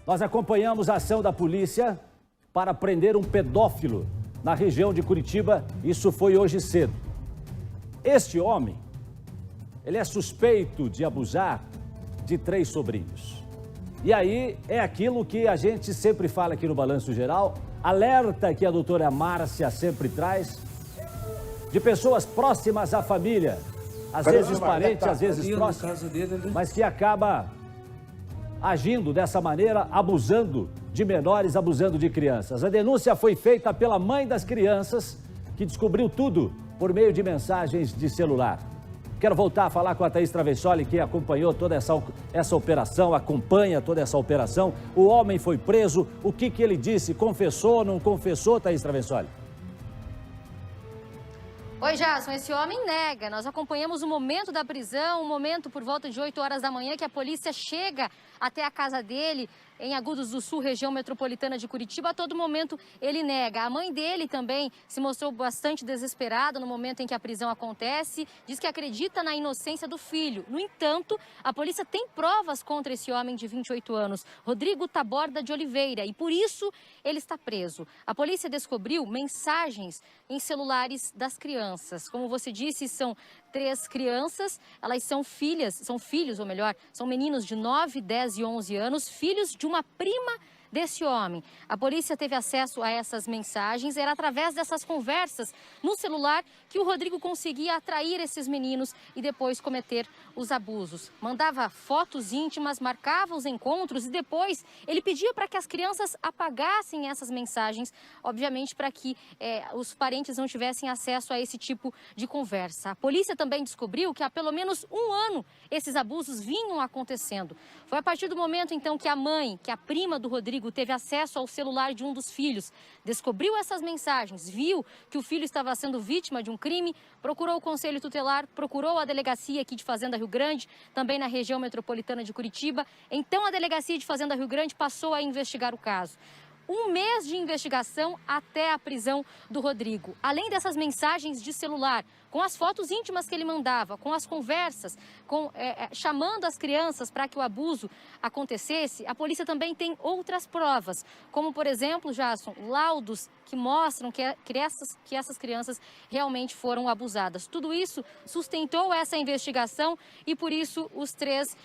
Nós acompanhamos a ação da polícia para prender um pedófilo na região de Curitiba. Isso foi hoje cedo. Este homem, ele é suspeito de abusar de 3 sobrinhos. E aí é aquilo que a gente sempre fala aqui no Balanço Geral, alerta que a doutora Márcia sempre traz, de pessoas próximas à família, às vezes parentes, às vezes próximos, mas que acaba agindo dessa maneira, abusando de menores, abusando de crianças. A denúncia foi feita pela mãe das crianças, que descobriu tudo por meio de mensagens de celular. Quero voltar a falar com a Thaís Travessoli, que acompanhou toda essa operação, acompanha toda essa operação. O homem foi preso, o que ele disse? Confessou, não confessou, Thaís Travessoli? Oi, Jason, esse homem nega. Nós acompanhamos o momento da prisão, um momento por volta de 8 horas da manhã que a polícia chega até a casa dele em Agudos do Sul, região metropolitana de Curitiba. A todo momento ele nega. A mãe dele também se mostrou bastante desesperada no momento em que a prisão acontece. Diz que acredita na inocência do filho. No entanto, a polícia tem provas contra esse homem de 28 anos, Rodrigo Taborda de Oliveira, e por isso ele está preso. A polícia descobriu mensagens em celulares das crianças. Como você disse, são 3 crianças, elas são filhos, ou melhor, são meninos de 9, 10 e 11 anos, filhos de uma prima desse homem. A polícia teve acesso a essas mensagens, era através dessas conversas no celular que o Rodrigo conseguia atrair esses meninos e depois cometer os abusos. Mandava fotos íntimas, marcava os encontros e depois ele pedia para que as crianças apagassem essas mensagens, obviamente para que os parentes não tivessem acesso a esse tipo de conversa. A polícia também descobriu que há pelo menos 1 ano esses abusos vinham acontecendo. Foi a partir do momento então que a mãe, que a prima do Rodrigo, teve acesso ao celular de um dos filhos, descobriu essas mensagens, viu que o filho estava sendo vítima de um crime, procurou o Conselho Tutelar, procurou a delegacia aqui de Fazenda Rio Grande, também na região metropolitana de Curitiba. Então a delegacia de Fazenda Rio Grande passou a investigar o caso. 1 mês de investigação até a prisão do Rodrigo. Além dessas mensagens de celular, com as fotos íntimas que ele mandava, com as conversas, chamando as crianças para que o abuso acontecesse, a polícia também tem outras provas, como, por exemplo, Jason, laudos que mostram que essas crianças realmente foram abusadas. Tudo isso sustentou essa investigação e, por isso, os três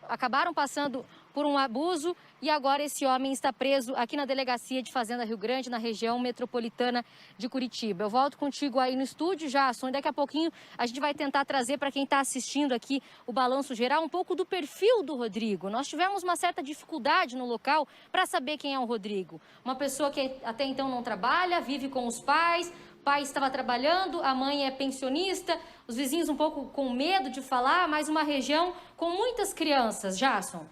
acabaram passando por um abuso e agora esse homem está preso aqui na delegacia de Fazenda Rio Grande, na região metropolitana de Curitiba. Eu volto contigo aí no estúdio, Jason, e daqui a pouquinho a gente vai tentar trazer para quem está assistindo aqui o Balanço Geral um pouco do perfil do Rodrigo. Nós tivemos uma certa dificuldade no local para saber quem é o Rodrigo. Uma pessoa que até então não trabalha, vive com os pais, o pai estava trabalhando, a mãe é pensionista, os vizinhos um pouco com medo de falar, mas uma região com muitas crianças, Jason.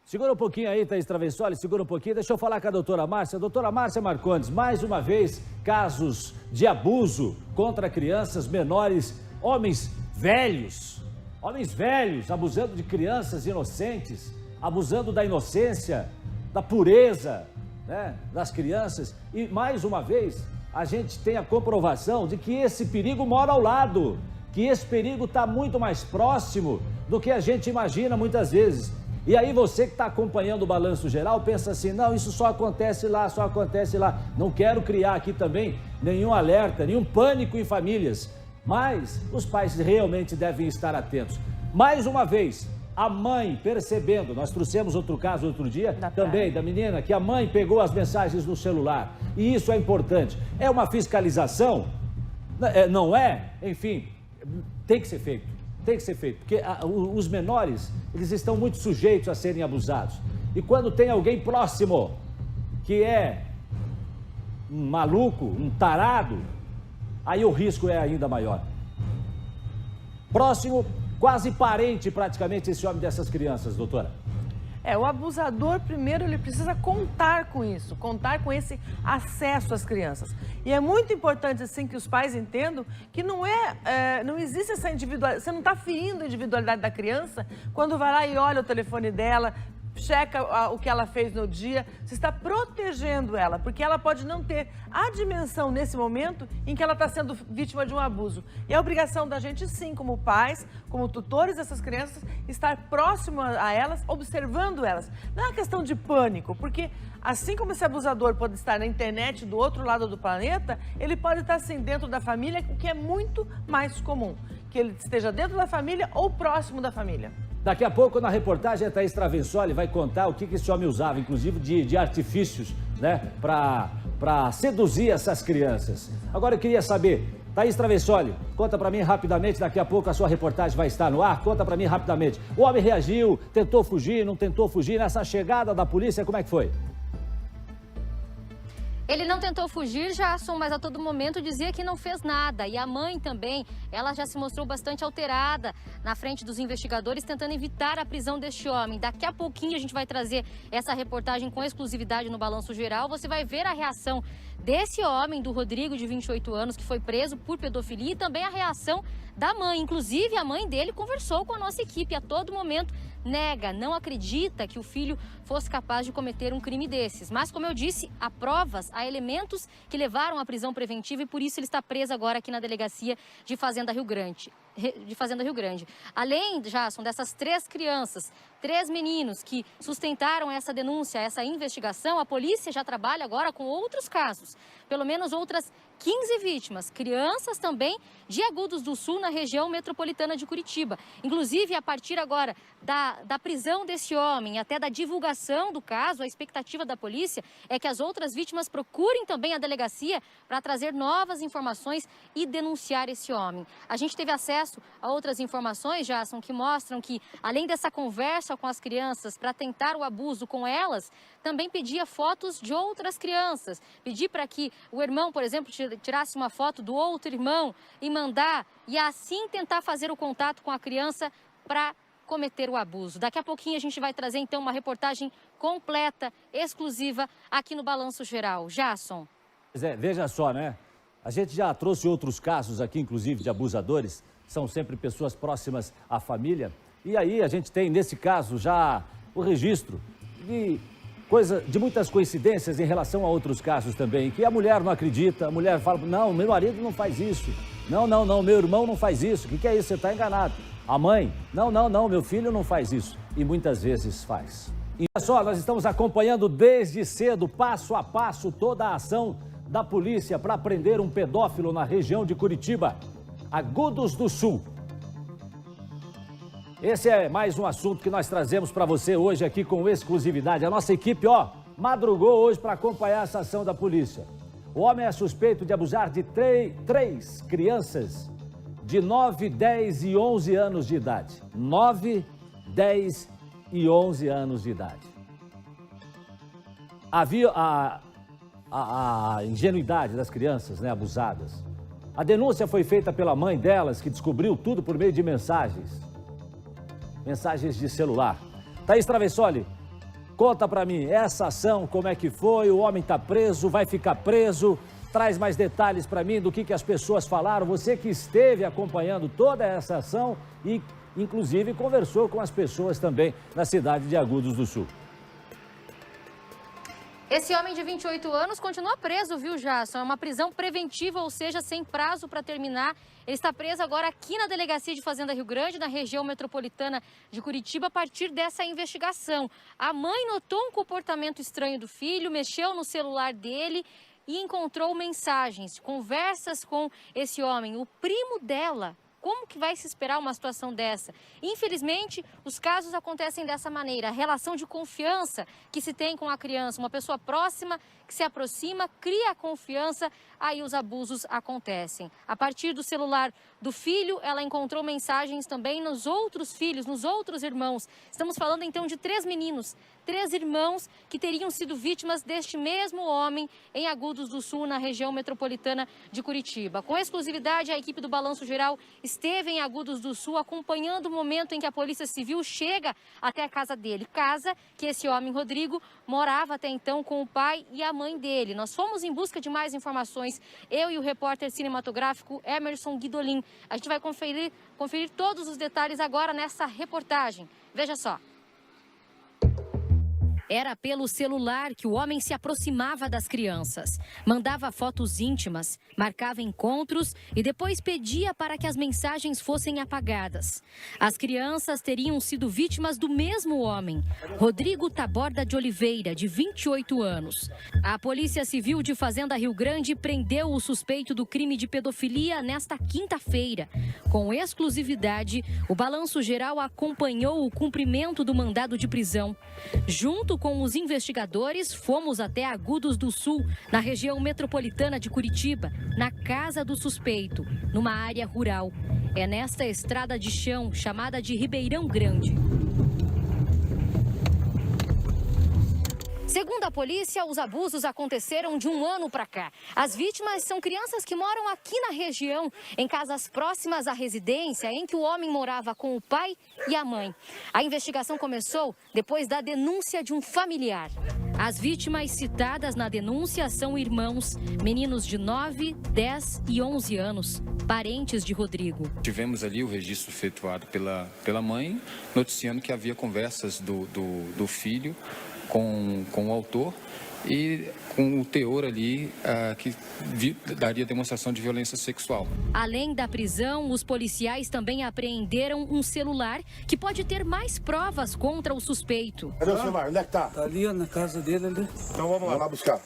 Segura um pouquinho aí, Thaís Travessoli, segura um pouquinho. Deixa eu falar com a doutora Márcia. Doutora Márcia Marcondes, mais uma vez, casos de abuso contra crianças menores, homens velhos abusando de crianças inocentes, abusando da inocência, da pureza, né, das crianças. E, mais uma vez, a gente tem a comprovação de que esse perigo mora ao lado, que esse perigo está muito mais próximo do que a gente imagina muitas vezes. E aí você que está acompanhando o Balanço Geral pensa assim, não, isso só acontece lá, só acontece lá. Não quero criar aqui também nenhum alerta, nenhum pânico em famílias, mas os pais realmente devem estar atentos. Mais uma vez, a mãe percebendo, nós trouxemos outro caso outro dia também, da menina, que a mãe pegou as mensagens no celular. E isso é importante. É uma fiscalização? Não é? Enfim, tem que ser feito. Tem que ser feito, porque os menores, eles estão muito sujeitos a serem abusados. E quando tem alguém próximo que é um maluco, um tarado, aí o risco é ainda maior. Próximo, quase parente praticamente esse homem dessas crianças, doutora. O abusador, primeiro, ele precisa contar com isso, contar com esse acesso às crianças. E é muito importante, assim, que os pais entendam que não existe essa individualidade, você não está ferindo a individualidade da criança quando vai lá e olha o telefone dela, checa o que ela fez no dia, você está protegendo ela, porque ela pode não ter a dimensão nesse momento em que ela está sendo vítima de um abuso. E a obrigação da gente, sim, como pais, como tutores dessas crianças, estar próximo a elas, observando elas. Não é uma questão de pânico, porque assim como esse abusador pode estar na internet do outro lado do planeta, ele pode estar, sim, dentro da família, o que é muito mais comum, que ele esteja dentro da família ou próximo da família. Daqui a pouco, na reportagem, a Thaís Travessoli vai contar o que esse homem usava, inclusive de artifícios, né, para seduzir essas crianças. Agora eu queria saber, Thaís Travessoli, conta para mim rapidamente, daqui a pouco a sua reportagem vai estar no ar, conta para mim rapidamente. O homem reagiu, tentou fugir, não tentou fugir, nessa chegada da polícia, como é que foi? Ele não tentou fugir, Jason, mas a todo momento dizia que não fez nada. E a mãe também, ela já se mostrou bastante alterada na frente dos investigadores, tentando evitar a prisão deste homem. Daqui a pouquinho a gente vai trazer essa reportagem com exclusividade no Balanço Geral. Você vai ver a reação desse homem, do Rodrigo, de 28 anos, que foi preso por pedofilia, e também a reação da mãe. Inclusive, a mãe dele conversou com a nossa equipe a todo momento. Nega, não acredita que o filho fosse capaz de cometer um crime desses. Mas, como eu disse, há provas, há elementos que levaram à prisão preventiva e por isso ele está preso agora aqui na delegacia de Fazenda Rio Grande. Além, Jason, dessas 3 crianças, 3 meninos que sustentaram essa denúncia, essa investigação, a polícia já trabalha agora com outros casos. Pelo menos outras 15 vítimas, crianças também de Agudos do Sul, na região metropolitana de Curitiba. Inclusive, a partir agora da prisão desse homem, até da divulgação do caso, a expectativa da polícia é que as outras vítimas procurem também a delegacia para trazer novas informações e denunciar esse homem. A gente teve acesso a outras informações, Jason, que mostram que, além dessa conversa com as crianças para tentar o abuso com elas, também pedia fotos de outras crianças. Pedir para que o irmão, por exemplo, tirasse uma foto do outro irmão e mandar, e assim tentar fazer o contato com a criança para cometer o abuso. Daqui a pouquinho a gente vai trazer, então, uma reportagem completa, exclusiva, aqui no Balanço Geral. Jason. Veja só, né? A gente já trouxe outros casos aqui, inclusive, de abusadores. São sempre pessoas próximas à família. E aí a gente tem, nesse caso, já o registro de muitas coincidências em relação a outros casos também, que a mulher não acredita, a mulher fala, não, meu marido não faz isso, não, meu irmão não faz isso, o que é isso? Você está enganado. A mãe, não, meu filho não faz isso, e muitas vezes faz. E olha só, nós estamos acompanhando desde cedo, passo a passo, toda a ação da polícia para prender um pedófilo na região de Curitiba, Agudos do Sul. Esse é mais um assunto que nós trazemos para você hoje aqui com exclusividade. A nossa equipe, madrugou hoje para acompanhar essa ação da polícia. O homem é suspeito de abusar de 3 crianças de 9, 10 e 11 anos de idade. 9, 10 e 11 anos de idade. Havia a ingenuidade das crianças, né, abusadas. A denúncia foi feita pela mãe delas, que descobriu tudo por meio de mensagens de celular. Thaís Travessoli, conta pra mim, essa ação, como é que foi? O homem tá preso, vai ficar preso? Traz mais detalhes pra mim do que as pessoas falaram. Você que esteve acompanhando toda essa ação e, inclusive, conversou com as pessoas também na cidade de Agudos do Sul. Esse homem de 28 anos continua preso, viu, Jason? É uma prisão preventiva, ou seja, sem prazo para terminar. Ele está preso agora aqui na Delegacia de Fazenda Rio Grande, na região metropolitana de Curitiba, a partir dessa investigação. A mãe notou um comportamento estranho do filho, mexeu no celular dele e encontrou mensagens, conversas com esse homem, o primo dela. Como que vai se esperar uma situação dessa? Infelizmente, os casos acontecem dessa maneira. A relação de confiança que se tem com a criança, uma pessoa próxima que se aproxima, cria confiança, aí os abusos acontecem. A partir do celular do filho, ela encontrou mensagens também nos outros filhos, nos outros irmãos. Estamos falando então de 3 meninos, 3 irmãos que teriam sido vítimas deste mesmo homem em Agudos do Sul, na região metropolitana de Curitiba. Com exclusividade, a equipe do Balanço Geral esteve em Agudos do Sul acompanhando o momento em que a Polícia Civil chega até a casa dele. Casa que esse homem, Rodrigo, morava até então com o pai e a mãe dele. Nós fomos em busca de mais informações, eu e o repórter cinematográfico Emerson Guidolin. A gente vai conferir todos os detalhes agora nessa reportagem. Veja só. Era pelo celular que o homem se aproximava das crianças. Mandava fotos íntimas, marcava encontros e depois pedia para que as mensagens fossem apagadas. As crianças teriam sido vítimas do mesmo homem, Rodrigo Taborda de Oliveira, de 28 anos. A Polícia Civil de Fazenda Rio Grande prendeu o suspeito do crime de pedofilia nesta quinta-feira. Com exclusividade, o Balanço Geral acompanhou o cumprimento do mandado de prisão. Junto com os investigadores, fomos até Agudos do Sul, na região metropolitana de Curitiba, na casa do suspeito, numa área rural. É nesta estrada de chão, chamada de Ribeirão Grande. Segundo a polícia, os abusos aconteceram de um ano para cá. As vítimas são crianças que moram aqui na região, em casas próximas à residência em que o homem morava com o pai e a mãe. A investigação começou depois da denúncia de um familiar. As vítimas citadas na denúncia são irmãos, meninos de 9, 10 e 11 anos, parentes de Rodrigo. Tivemos ali o registro efetuado pela mãe, noticiando que havia conversas do filho com o autor e com o teor ali que daria demonstração de violência sexual. Além da prisão, os policiais também apreenderam um celular que pode ter mais provas contra o suspeito. Cadê o celular? Onde é que tá? Tá ali, na casa dele ali. Então vamos lá buscar.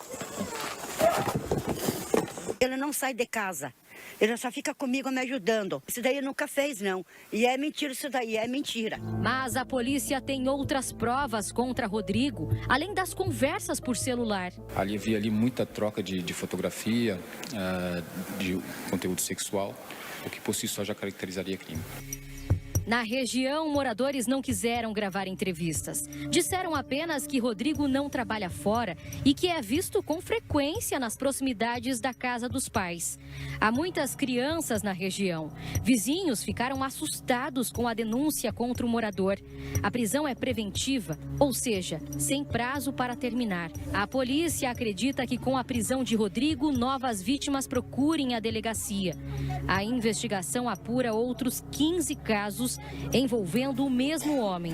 Ele não sai de casa. Ele só fica comigo me ajudando. Isso daí ele nunca fez, não. E é mentira isso daí, é mentira. Mas a polícia tem outras provas contra Rodrigo, além das conversas por celular. Havia ali muita troca de fotografia, de conteúdo sexual, o que por si só já caracterizaria crime. Na região, moradores não quiseram gravar entrevistas. Disseram apenas que Rodrigo não trabalha fora e que é visto com frequência nas proximidades da casa dos pais. Há muitas crianças na região. Vizinhos ficaram assustados com a denúncia contra o morador. A prisão é preventiva, ou seja, sem prazo para terminar. A polícia acredita que com a prisão de Rodrigo, novas vítimas procurem a delegacia. A investigação apura outros 15 casos envolvendo o mesmo homem.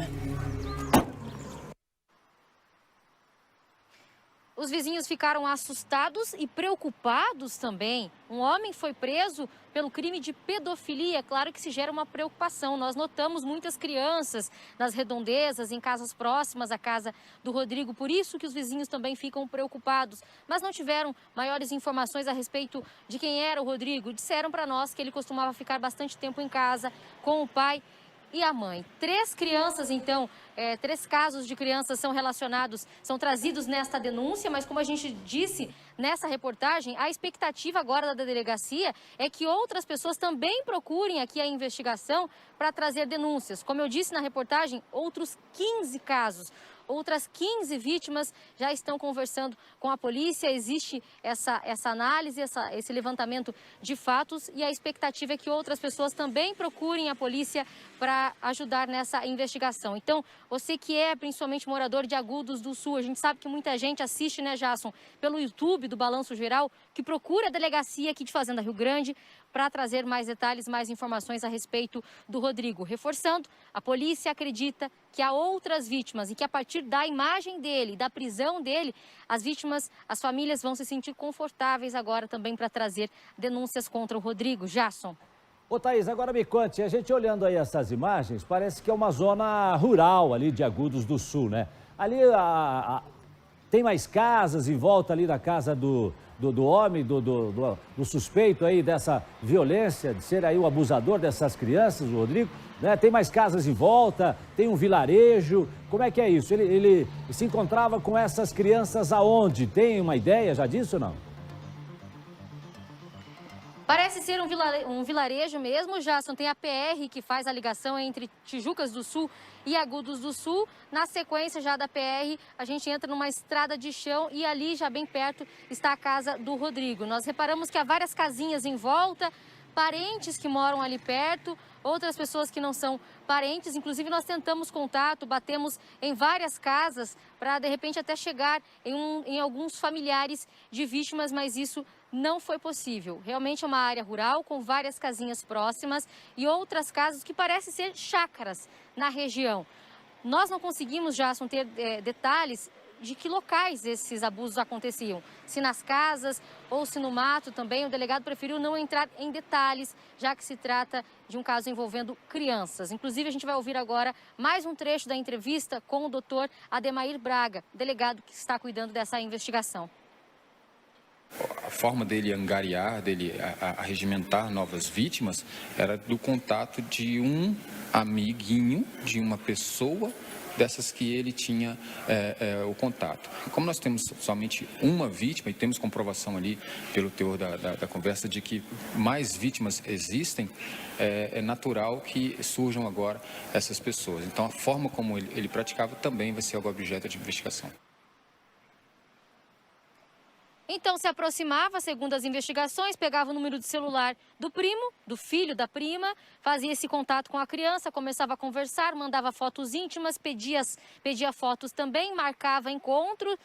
Os vizinhos ficaram assustados e preocupados também. Um homem foi preso pelo crime de pedofilia. Claro que se gera uma preocupação. Nós notamos muitas crianças nas redondezas, em casas próximas à casa do Rodrigo. Por isso que os vizinhos também ficam preocupados. Mas não tiveram maiores informações a respeito de quem era o Rodrigo. Disseram para nós que ele costumava ficar bastante tempo em casa com o pai e a mãe. 3 crianças, então, 3 casos de crianças são relacionados, são trazidos nesta denúncia, mas como a gente disse nessa reportagem, a expectativa agora da delegacia é que outras pessoas também procurem aqui a investigação para trazer denúncias. Como eu disse na reportagem, outros 15 casos. Outras 15 vítimas já estão conversando com a polícia. Existe essa análise, esse levantamento de fatos e a expectativa é que outras pessoas também procurem a polícia para ajudar nessa investigação. Então, você que é principalmente morador de Agudos do Sul, a gente sabe que muita gente assiste, né, Jasson, pelo YouTube do Balanço Geral, que procura a delegacia aqui de Fazenda Rio Grande para trazer mais detalhes, mais informações a respeito do Rodrigo. Reforçando, a polícia acredita que há outras vítimas e que a partir da imagem dele, da prisão dele, as vítimas, as famílias vão se sentir confortáveis agora também para trazer denúncias contra o Rodrigo. Jasson. Ô Thaís, agora me conte, a gente olhando aí essas imagens, parece que é uma zona rural ali de Agudos do Sul, né? Ali tem mais casas em volta ali da casa do homem, do suspeito aí dessa violência, de ser aí o abusador dessas crianças, o Rodrigo, né? Tem mais casas em volta, tem um vilarejo, como é que é isso? Ele se encontrava com essas crianças aonde? Tem uma ideia já disso ou não? Parece ser um vilarejo mesmo, Jasson. Tem a PR que faz a ligação entre Tijucas do Sul e Agudos do Sul. Na sequência já da PR, a gente entra numa estrada de chão e ali, já bem perto, está a casa do Rodrigo. Nós reparamos que há várias casinhas em volta, parentes que moram ali perto, outras pessoas que não são parentes. Inclusive, nós tentamos contato, batemos em várias casas para, de repente, até chegar em alguns familiares de vítimas, mas isso não foi possível. Realmente é uma área rural com várias casinhas próximas e outras casas que parecem ser chácaras na região. Nós não conseguimos, Jasson, ter detalhes de que locais esses abusos aconteciam. Se nas casas ou se no mato também. O delegado preferiu não entrar em detalhes, já que se trata de um caso envolvendo crianças. Inclusive, a gente vai ouvir agora mais um trecho da entrevista com o doutor Ademair Braga, delegado que está cuidando dessa investigação. A forma dele angariar, dele arregimentar novas vítimas, era do contato de um amiguinho, de uma pessoa dessas que ele tinha o contato. Como nós temos somente uma vítima e temos comprovação ali pelo teor da conversa de que mais vítimas existem, é natural que surjam agora essas pessoas. Então a forma como ele praticava também vai ser algo objeto de investigação. Então se aproximava, segundo as investigações, pegava o número de celular do primo, do filho da prima, fazia esse contato com a criança, começava a conversar, mandava fotos íntimas, pedia fotos também, marcava encontros.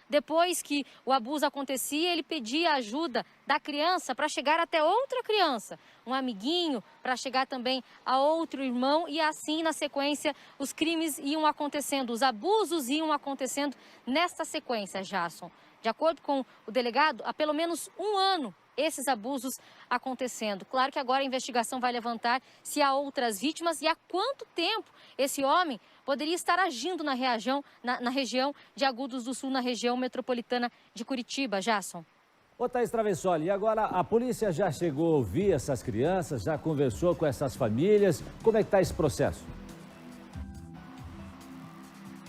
Depois que o abuso acontecia, ele pedia ajuda da criança para chegar até outra criança, um amiguinho, para chegar também a outro irmão, e assim, na sequência, os crimes iam acontecendo, os abusos iam acontecendo nesta sequência, Jasson. De acordo com o delegado, há pelo menos um ano esses abusos acontecendo. Claro que agora a investigação vai levantar se há outras vítimas e há quanto tempo esse homem poderia estar agindo na região de Agudos do Sul, na região metropolitana de Curitiba. Jasson. Ô, Thaís Travessoli, e agora a polícia já chegou a ouvir essas crianças, já conversou com essas famílias. Como é que está esse processo?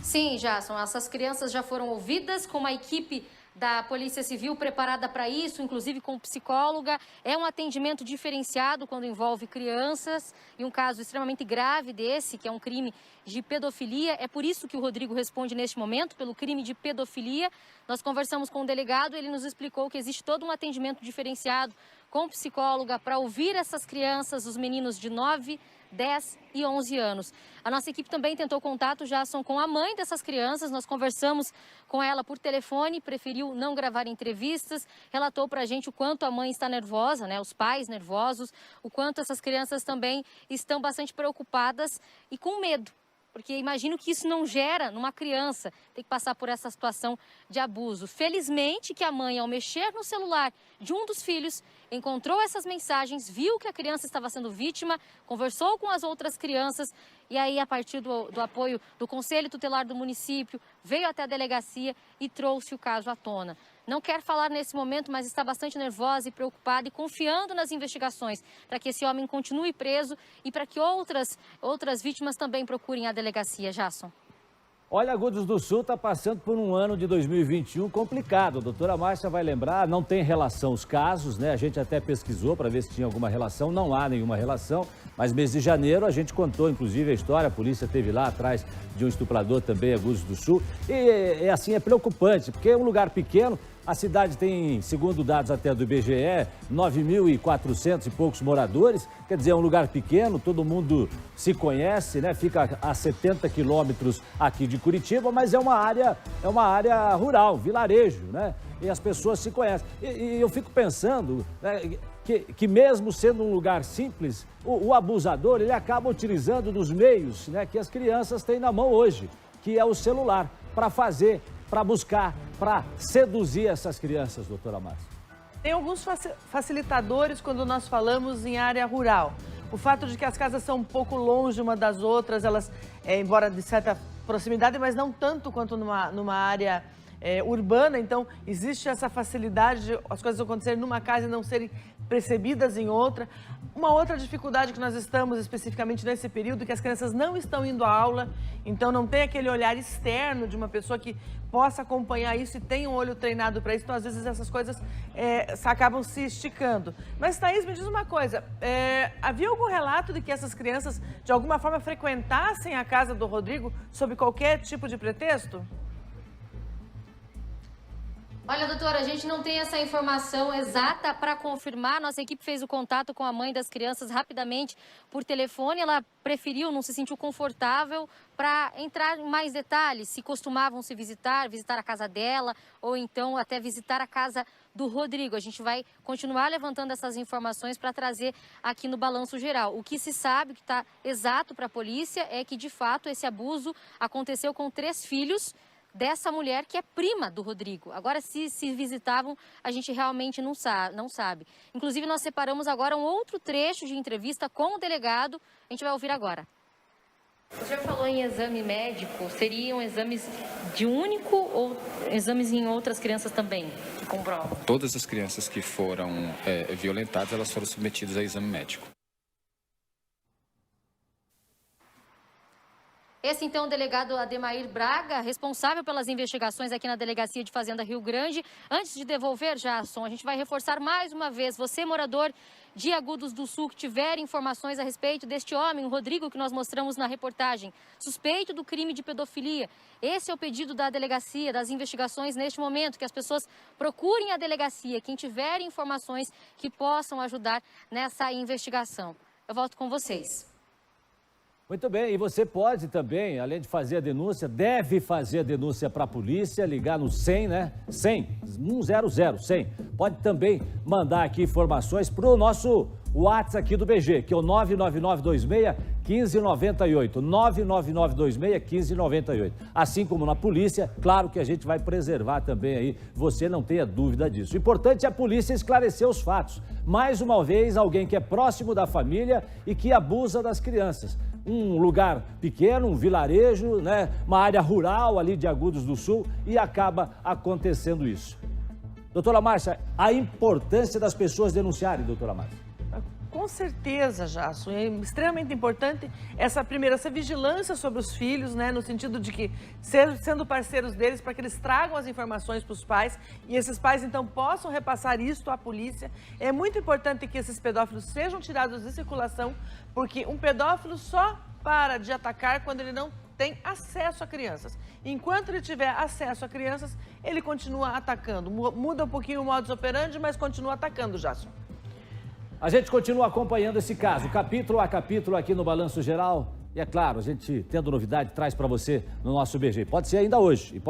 Sim, Jasson, essas crianças já foram ouvidas com uma equipe da Polícia Civil preparada para isso, inclusive com psicóloga. É um atendimento diferenciado quando envolve crianças e um caso extremamente grave desse, que é um crime de pedofilia. É por isso que o Rodrigo responde neste momento, pelo crime de pedofilia. Nós conversamos com o delegado, ele nos explicou que existe todo um atendimento diferenciado com psicóloga para ouvir essas crianças, os meninos de 9, 10 e 11 anos. A nossa equipe também tentou contato, Jasson, com a mãe dessas crianças. Nós conversamos com ela por telefone, preferiu não gravar entrevistas, relatou pra gente o quanto a mãe está nervosa, né? Os pais nervosos, o quanto essas crianças também estão bastante preocupadas e com medo. Porque imagino que isso não gera numa criança ter que passar por essa situação de abuso. Felizmente que a mãe, ao mexer no celular de um dos filhos, encontrou essas mensagens, viu que a criança estava sendo vítima, conversou com as outras crianças e aí, a partir do apoio do Conselho Tutelar do município, veio até a delegacia e trouxe o caso à tona. Não quer falar nesse momento, mas está bastante nervosa e preocupada e confiando nas investigações para que esse homem continue preso e para que outras vítimas também procurem a delegacia. Jasson. Olha, Agudos do Sul está passando por um ano de 2021 complicado. A doutora Márcia vai lembrar, não tem relação os casos, né? A gente até pesquisou para ver se tinha alguma relação, não há nenhuma relação. Mas mês de janeiro a gente contou, inclusive, a história, a polícia esteve lá atrás de um estuprador também, Agudos do Sul. E assim, é preocupante, porque é um lugar pequeno. A cidade tem, segundo dados até do IBGE, 9.400 e poucos moradores. Quer dizer, é um lugar pequeno, todo mundo se conhece, né? Fica a 70 quilômetros aqui de Curitiba, mas é uma área rural, vilarejo, né? E as pessoas se conhecem. E eu fico pensando, né, que mesmo sendo um lugar simples, o abusador, ele acaba utilizando dos meios, né, que as crianças têm na mão hoje, que é o celular, para buscar, para seduzir essas crianças, doutora Márcia. Tem alguns facilitadores quando nós falamos em área rural. O fato de que as casas são um pouco longe uma das outras, elas, embora de certa proximidade, mas não tanto quanto numa área urbana, então existe essa facilidade de as coisas acontecerem numa casa e não serem percebidas em outra. Uma outra dificuldade que nós estamos especificamente nesse período é que as crianças não estão indo à aula, então não tem aquele olhar externo de uma pessoa que possa acompanhar isso e tenha um olho treinado para isso, então às vezes essas coisas acabam se esticando. Mas, Thaís, me diz uma coisa, havia algum relato de que essas crianças de alguma forma frequentassem a casa do Rodrigo sob qualquer tipo de pretexto? Olha, doutora, a gente não tem essa informação exata para confirmar. Nossa equipe fez o contato com a mãe das crianças rapidamente por telefone. Ela preferiu, não se sentiu confortável para entrar em mais detalhes, se costumavam se visitar a casa dela ou então até visitar a casa do Rodrigo. A gente vai continuar levantando essas informações para trazer aqui no Balanço Geral. O que se sabe, que está exato para a polícia, é que de fato esse abuso aconteceu com 3 filhos, dessa mulher que é prima do Rodrigo. Agora, se visitavam, a gente realmente não sabe. Inclusive, nós separamos agora um outro trecho de entrevista com o delegado. A gente vai ouvir agora. O senhor falou em exame médico. Seriam exames de único ou exames em outras crianças também que comprovam? Todas as crianças que foram violentadas, elas foram submetidas a exame médico. Esse, então, o delegado Ademair Braga, responsável pelas investigações aqui na Delegacia de Fazenda Rio Grande. Antes de devolver, Jasson, a gente vai reforçar mais uma vez. Você, morador de Agudos do Sul, que tiver informações a respeito deste homem, o Rodrigo, que nós mostramos na reportagem, suspeito do crime de pedofilia. Esse é o pedido da delegacia, das investigações neste momento, que as pessoas procurem a delegacia, quem tiver informações que possam ajudar nessa investigação. Eu volto com vocês. Muito bem, e você pode também, além de fazer a denúncia, deve fazer a denúncia para a polícia, ligar no 100, né? 100, 100. Pode também mandar aqui informações para o nosso WhatsApp aqui do BG, que é o 99926-1598, 99926-1598. Assim como na polícia, claro que a gente vai preservar também aí, você não tenha dúvida disso. O importante é a polícia esclarecer os fatos. Mais uma vez, alguém que é próximo da família e que abusa das crianças. Um lugar pequeno, um vilarejo, né? Uma área rural ali de Agudos do Sul e acaba acontecendo isso. Doutora Márcia, a importância das pessoas denunciarem, doutora Márcia. Com certeza, Jasson, é extremamente importante essa vigilância sobre os filhos, né, no sentido de que sendo parceiros deles para que eles tragam as informações para os pais e esses pais então possam repassar isto à polícia. É muito importante que esses pedófilos sejam tirados de circulação, porque um pedófilo só para de atacar quando ele não tem acesso a crianças. Enquanto ele tiver acesso a crianças, ele continua atacando. Muda um pouquinho o modus operandi, mas continua atacando, Jasson. A gente continua acompanhando esse caso, capítulo a capítulo aqui no Balanço Geral. E é claro, a gente, tendo novidade, traz para você no nosso BG. Pode ser ainda hoje,